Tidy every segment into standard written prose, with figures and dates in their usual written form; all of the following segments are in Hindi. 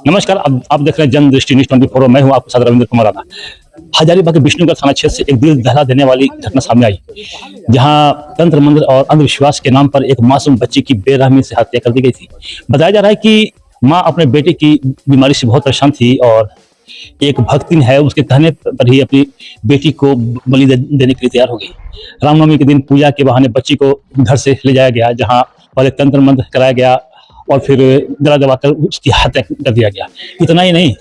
नमस्कार, आप देख रहे हैं जनदृष्टि न्यूज 24 और मैं हूं आपके साथ रविंद्र कुमार राणा। हजारीबाग के विष्णुगढ़ थाना क्षेत्र से एक दिल दहला देने वाली घटना सामने आई, जहां तंत्र मंत्र और अंधविश्वास के नाम पर एक मासूम बच्ची की बेरहमी से हत्या कर दी गई थी। बताया जा रहा है कि मां अपने बेटे की बीमारी से बहुत परेशान थी और एक भक्तिन है, उसके कहने पर ही अपनी बेटी को बलि देने के लिए तैयार हो गई। रामनवमी के दिन पूजा के बहाने बच्ची को घर से ले जाया गया, जहां पहले तंत्र मंत्र कराया गया और फिर गला दबाकर उसकी हत्या कर दिया गया। इतना ही नहीं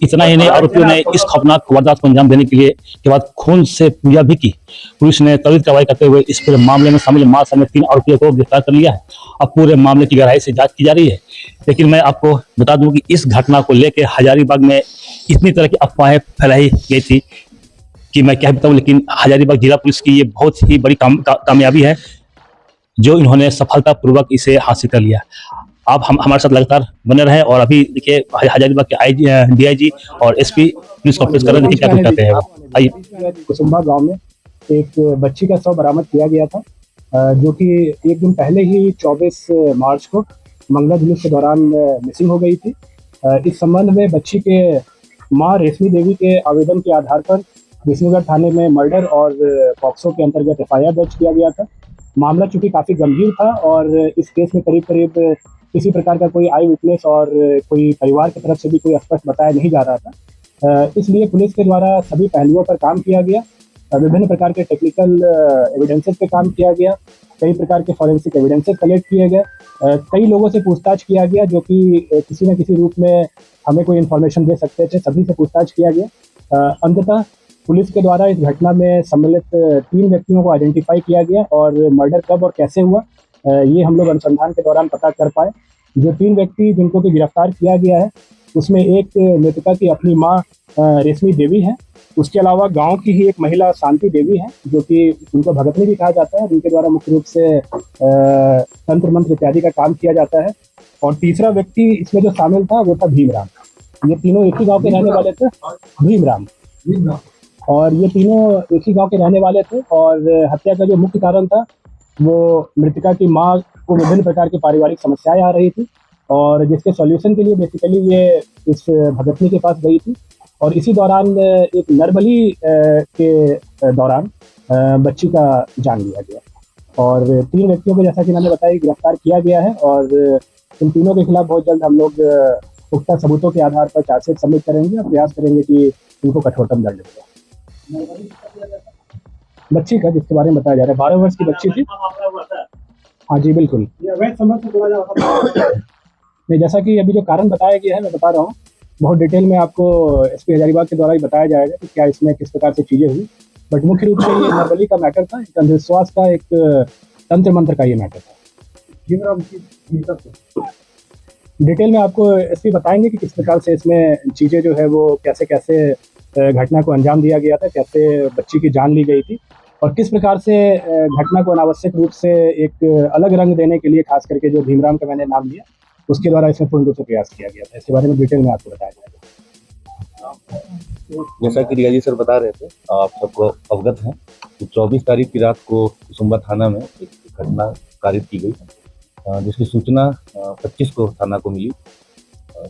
इतना ही नहीं आरोपियों ने इस खौफनाक वारदात को अंजाम देने के बाद खून से पूजा भी की। पुलिस ने त्वरित कार्रवाई करते हुए इस पूरे मामले में शामिल मां समेत 3 आरोपियों को गिरफ्तार कर लिया है। अब पूरे मामले की गहराई से जांच की जा रही है। लेकिन मैं आपको बता दूं कि इस घटना को लेकर हजारीबाग में इतनी तरह की अफवाहें फैलाई गई थी कि मैं क्या बताऊं, लेकिन हजारीबाग जिला पुलिस की ये बहुत ही बड़ी कामयाबी है जो इन्होंने सफलतापूर्वक इसे हासिल कर लिया। आप हमारे साथ लगातार बने रहे और अभी देखिए हजारीबाग के डीआईजी और एसपी पुलिस कॉन्फ्रेंस कर रहे हैं, देखिए क्या कुछ कहते हैं वो। आइए। कुसुम्बा गांव में एक बच्ची का शव बरामद किया गया था, जो कि एक दिन पहले ही 24 मार्च को मंगला जुलूस के दौरान मिसिंग हो गई थी। इस संबंध में बच्ची के मां रेशमी देवी के आवेदन के आधार पर विष्णुगढ़ थाने में मर्डर और पॉक्सो के अंतर्गत एफआईआर दर्ज किया गया था। मामला चूंकि काफ़ी गंभीर था और इस केस में करीब करीब किसी प्रकार का कोई आई विटनेस और कोई परिवार की तरफ से भी कोई स्पष्ट बताया नहीं जा रहा था, इसलिए पुलिस के द्वारा सभी पहलुओं पर काम किया गया। विभिन्न प्रकार के टेक्निकल एविडेंसेस पे काम किया गया, कई प्रकार के फॉरेंसिक एविडेंसेस कलेक्ट किए गए, कई लोगों से पूछताछ किया गया जो कि किसी न किसी रूप में हमें कोई इन्फॉर्मेशन दे सकते थे, सभी से पूछताछ किया गया। अंततः पुलिस के द्वारा इस घटना में सम्मिलित 3 व्यक्तियों को आइडेंटिफाई किया गया और मर्डर कब और कैसे हुआ ये हम लोग अनुसंधान के दौरान पता कर पाए। जो 3 व्यक्ति जिनको कि गिरफ्तार किया गया है, उसमें एक मृतका की अपनी माँ रेशमी देवी है। उसके अलावा गांव की ही एक महिला शांति देवी है, जो कि उनको भगतनी भी कहा जाता है, उनके द्वारा मुख्य रूप से तंत्र मंत्र इत्यादि का काम किया जाता है। और तीसरा व्यक्ति इसमें जो शामिल था वो था भीमराम। ये तीनों एक ही गाँव के रहने वाले थे। भीमराम और ये तीनों एक ही गांव के रहने वाले थे और हत्या का जो मुख्य कारण था वो मृतका की मां को विभिन्न प्रकार की पारिवारिक समस्याएं आ रही थी और जिसके सॉल्यूशन के लिए बेसिकली ये इस भगतनी के पास गई थी। और इसी दौरान एक नरबली के दौरान बच्ची का जान लिया गया और 3 व्यक्तियों को, जैसा कि मैंने बताया, गिरफ्तार किया गया है और इन तीनों के खिलाफ बहुत जल्द हम लोग पुख्ता सबूतों के आधार पर चार्जशीट सबमिट करेंगे और प्रयास करेंगे कि इनको कठोरतम दंड मिले। बच्ची का जिसके बारे में बताया जा रहा है 12 वर्ष की बच्ची थी। हाँ जी बिल्कुल। नहीं, जैसा कि अभी जो कारण बताया गया है मैं बता रहा हूँ, बहुत डिटेल में आपको एसपी हजारीबाग के द्वारा ही बताया जाएगा कि क्या इसमें किस प्रकार से चीजें हुई। बट मुख्य रूप से ये नरबली का मैटर था, एक अंधविश्वास का, एक तंत्र मंत्र का ये मैटर था। डिटेल में आपको एसपी बताएंगे कि किस प्रकार से इसमें चीजें जो है वो कैसे कैसे घटना को अंजाम दिया गया था, कैसे बच्ची की जान ली गई थी और किस प्रकार से घटना को अनावश्यक रूप से एक अलग रंग देने के लिए, खास करके जो भीमराम का मैंने नाम लिया, उसके द्वारा इसमें पूर्ण रूप से प्रयास किया गया था। इसके बारे में डिटेल में आपको बताया जाएगा। जैसा कि रिया जी सर बता रहे थे, आप सबको अवगत हैं कि 24 तारीख की रात को कुसुम्बा थाना में एक घटना कारित की गई, जिसकी सूचना 25 को थाना को मिली।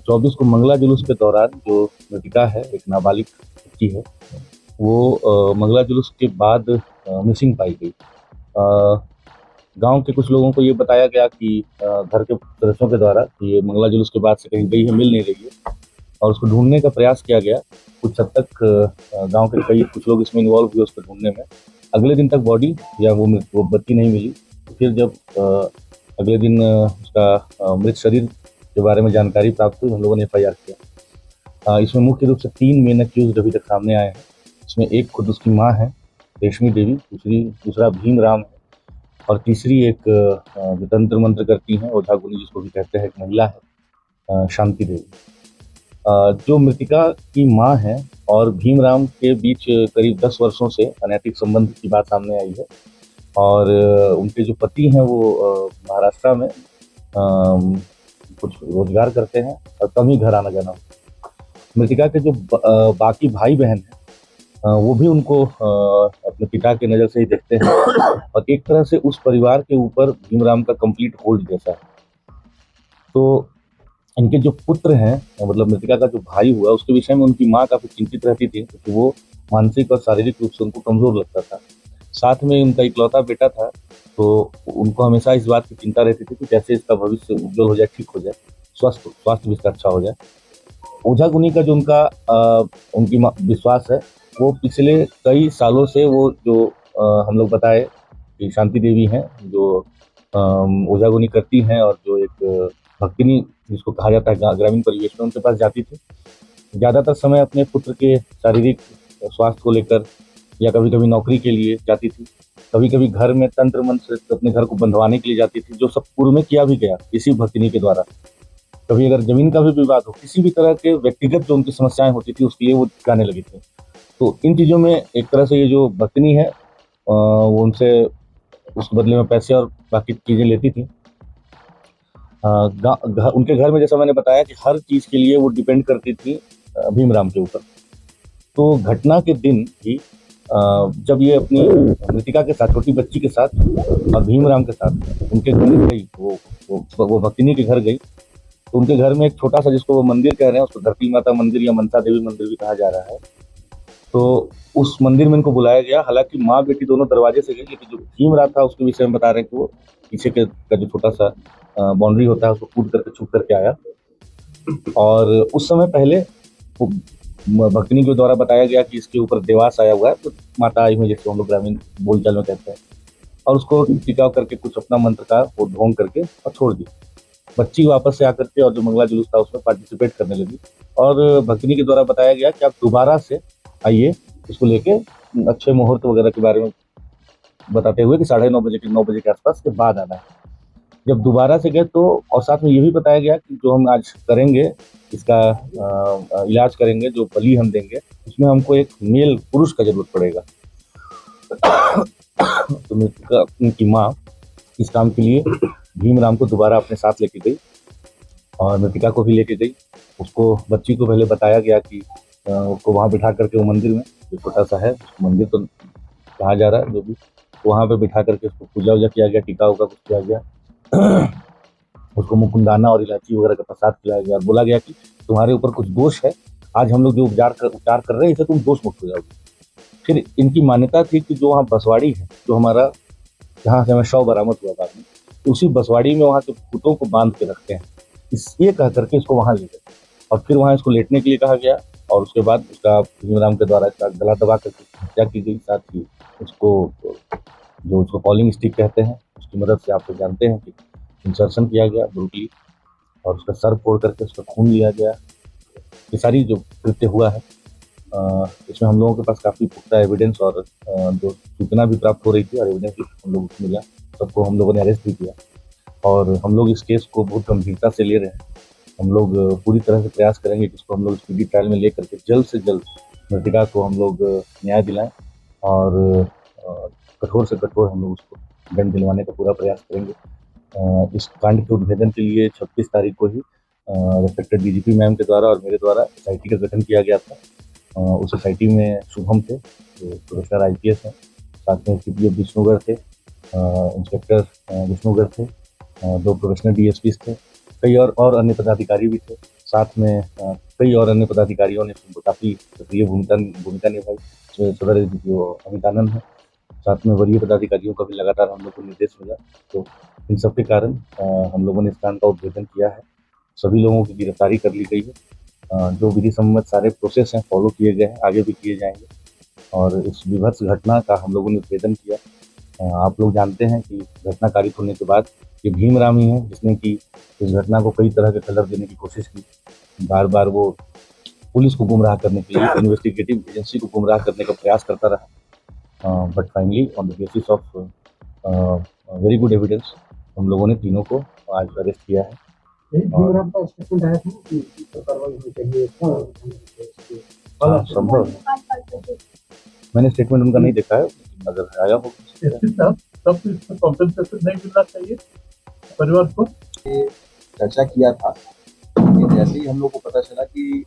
24 को मंगला जुलूस के दौरान जो मृतिका है, एक नाबालिग बच्ची है, वो मंगला जुलूस के बाद मिसिंग पाई गई। गांव के कुछ लोगों को ये बताया गया कि घर के सदस्यों के द्वारा कि ये मंगला जुलूस के बाद से कहीं गई है, मिल नहीं रही है और उसको ढूंढने का प्रयास किया गया। कुछ हद तक गांव के कुछ लोग इसमें इन्वॉल्व हुए उसको ढूंढने में। अगले दिन तक बॉडी या वो बच्ची नहीं मिली। फिर जब अगले दिन उसका मृत शरीर के बारे में जानकारी प्राप्त हुई, हम लोगों ने एफआईआर किया। इसमें मुख्य रूप से 3 मेन अक्यूज्ड अभी तक सामने आए हैं। इसमें एक खुद उसकी माँ है रेशमी देवी, दूसरा भीमराम है और तीसरी एक जो तंत्र मंत्र करती हैं, ओझा गुनी जिसको भी कहते हैं, एक महिला है शांति देवी। जो मृतिका की माँ है और भीमराम के बीच करीब 10 वर्षों से अनैतिक संबंध की बात सामने आई है और उनके जो पति हैं वो महाराष्ट्र में कुछ रोजगार करते हैं और कम ही घर आना जाना। मृतिका के जो बाकी भाई बहन हैं वो भी उनको अपने पिता के नज़र से ही देखते हैं और एक तरह से उस परिवार के ऊपर भीमराम का कंप्लीट होल्ड जैसा है। तो इनके जो पुत्र हैं, मतलब मृतिका का जो भाई हुआ, उसके विषय में उनकी माँ काफी चिंतित रहती थी, क्योंकि वो मानसिक और शारीरिक रूप से उनको कमजोर लगता था। साथ में उनका इकलौता बेटा था, तो उनको हमेशा इस बात की चिंता रहती थी कि कैसे इसका भविष्य उज्जवल हो जाए, ठीक हो जाए, स्वास्थ्य भी इसका अच्छा हो जाए। ओझा गुनी का जो उनकी विश्वास है, वो पिछले कई सालों से वो जो हम लोग बताए कि शांति देवी हैं, जो ओझा गुनी करती हैं, और जो एक भक्तिनी जिसको कहा जाता है ग्रामीण परिवेश में, उनके पास जाती थी। ज़्यादातर समय अपने पुत्र के शारीरिक स्वास्थ्य को लेकर, या कभी कभी नौकरी के लिए जाती थी, कभी कभी घर में तंत्र मंत्र से अपने घर को बंधवाने के लिए जाती थी, जो सब पूर्व में किया भी गया इसी भक्तिनी के द्वारा। कभी अगर जमीन का भी विवाद हो, किसी भी तरह के व्यक्तिगत जो उनकी समस्याएं होती थी, उसके लिए वो गाने लगी थी। तो इन चीज़ों में एक तरह से ये जो भक्तिनी है, वो उनसे उस बदले में पैसे और बाकी चीज़ें लेती थी। उनके घर में, जैसा मैंने बताया, कि हर चीज़ के लिए वो डिपेंड करती थी भीमराम के ऊपर। तो घटना के दिन ही जब ये अपनी मृतिका के साथ, छोटी बच्ची के साथ और भीमराम के साथ उनके घर गई, वो भक्तिनी के घर गई, तो उनके घर में एक छोटा सा, जिसको वो मंदिर कह रहे हैं, उसको धरती माता मंदिर या मनसा देवी मंदिर भी कहा जा रहा है, तो उस मंदिर में इनको बुलाया गया। हालांकि माँ बेटी दोनों दरवाजे से गई, लेकिन जो भीमराव था उसके विषय में बता रहे हैं कि वो पीछे का जो छोटा सा बाउंड्री होता है, उसको कूद करके छुप करके आया। और उस समय पहले भक्तिनी के द्वारा बताया गया कि इसके ऊपर देवास आया हुआ है, तो माता आई हुई, जैसे हम लोग ग्रामीण बोलचाल में कहते हैं, और उसको टिकाव करके कुछ अपना मंत्र का वो ढोंग करके और छोड़ दी। बच्ची वापस से आकर के और जो मंगला जुलूस था उसमें पार्टिसिपेट करने लगी, और भक्तिनी के द्वारा बताया गया कि आप दोबारा से आइए, इसको लेके अच्छे मुहूर्त वगैरह के बारे में बताते हुए कि 9:30 बजे के 9 बजे के आसपास के बाद आना है। जब दोबारा से गए तो, और साथ में ये भी बताया गया कि जो हम आज करेंगे, इसका इलाज करेंगे, जो बलि हम देंगे, उसमें हमको एक मेल पुरुष का जरूरत पड़ेगा। तो मृतिका की माँ इस काम के लिए भीमराम को दोबारा अपने साथ लेके गई, और मृतिका को भी लेके गई। उसको, बच्ची को पहले बताया गया कि उसको वहाँ बिठा करके, वो मंदिर में जो छोटा सा है, मंदिर तो कहा जा रहा है जो भी, वहाँ पे बिठा करके उसको पूजा वूजा किया गया, टीका उका कुछ किया गया। उसको मुकुंदाना और इलायची वगैरह का प्रसाद खिलाया गया, और बोला गया कि तुम्हारे ऊपर कुछ दोष है, आज हम लोग जो उपचार कर रहे हैं, इससे तुम दोष मुक्त हो जाओगे। फिर इनकी मान्यता थी कि जो वहाँ बसवाड़ी है, जो हमारा, जहाँ से हमें शव बरामद हुआ बाद में, उसी बसवाड़ी में वहाँ के भूतों को बांध के रखते हैं, ये कह करके इसको वहाँ ले गए, और फिर वहाँ इसको लेटने के लिए कहा गया, और उसके बाद उसका भीमराम के द्वारा इसका गला दबा करके हत्या की गई। साथ ही उसको, जो उसको कॉलिंग स्टिक कहते हैं, उसकी मदद से, आप लोग जानते हैं कि इंसर्शन किया गया ब्रूटली, और उसका सर फोड़ करके उसका खून लिया गया। ये सारी जो कृत्य हुआ है, इसमें हम लोगों के पास काफ़ी पुख्ता एविडेंस और जो सूचना भी प्राप्त हो रही थी, और एविडेंस भी हम लोगों को मिला, सबको हम लोगों ने अरेस्ट भी किया, और हम लोग इस केस को बहुत गंभीरता से ले रहे हैं। हम लोग पूरी तरह से प्रयास करेंगे कि इसको हम लोग स्पीडी ट्रायल में ले करके जल्द से जल्द मृतिका को हम लोग न्याय दिलाएं, और कठोर से कठोर हम लोग उसको दंड दिलवाने का पूरा प्रयास करेंगे। इस कांड के उद्भेदन के लिए 26 तारीख को ही रेस्पेक्टेड डीजीपी मैम के द्वारा और मेरे द्वारा सोसाइटी का गठन किया गया था। उस सोसाइटी में शुभम थे, जो प्रोफेसर IPS हैं, साथ में CPO विष्णुगढ़ थे, इंस्पेक्टर विष्णुगढ़ थे, 2 प्रोफेशनल DSPs थे, कई और अन्य पदाधिकारी भी थे। साथ में कई और अन्य पदाधिकारियों ने काफ़ी सक्रिय भूमिका निभाई, इसमें सदर जो अमितानंद है, साथ में वरीय पदाधिकारियों का भी लगातार हम लोग को निर्देश मिला। तो इन सब के कारण हम लोगों ने इस कांड का उद्भेदन किया है, सभी लोगों की गिरफ्तारी कर ली गई है, जो विधि सम्मत सारे प्रोसेस हैं फॉलो किए गए हैं, आगे भी किए जाएंगे, और इस विभत्स घटना का हम लोगों ने उद्भेदन किया। आप लोग जानते हैं कि घटना कारित होने के बाद ये भीमराम ही है जिसने कि इस घटना को कई तरह के कलर देने की कोशिश की। बार बार वो पुलिस को गुमराह करने के लिए, इन्वेस्टिगेटिव एजेंसी को गुमराह करने का प्रयास करता रहा, but finally on the basis of very good evidence हम लोगों ने तीनों को आज अरेस्ट किया है। भीमराम का स्टेटमेंट आया था कि कार्रवाई होनी चाहिए, संभव है, मैंने स्टेटमेंट उनका नहीं देखा है, अगर आया हो तब इसमें कॉम्पेंसेशन नहीं मिलना चाहिए परिवार को। चर्चा किया था कि जैसे ही हम लोग को पता चला कि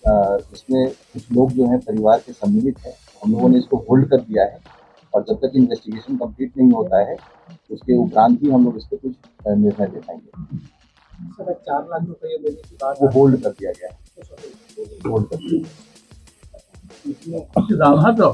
इसमें कुछ लोग जो हैं परिवार के सम्मिलित हैं, हम लोगों ने इसको होल्ड कर दिया है, और जब तक इन्वेस्टिगेशन कंप्लीट नहीं होता है उसके उपरांत ही हम लोग इस पर कुछ निर्णय ले पाएंगे। 4 लाख रुपए देने की बात वो होल्ड कर दिया गया है, होल्ड कर दिया गया है। रामहर राव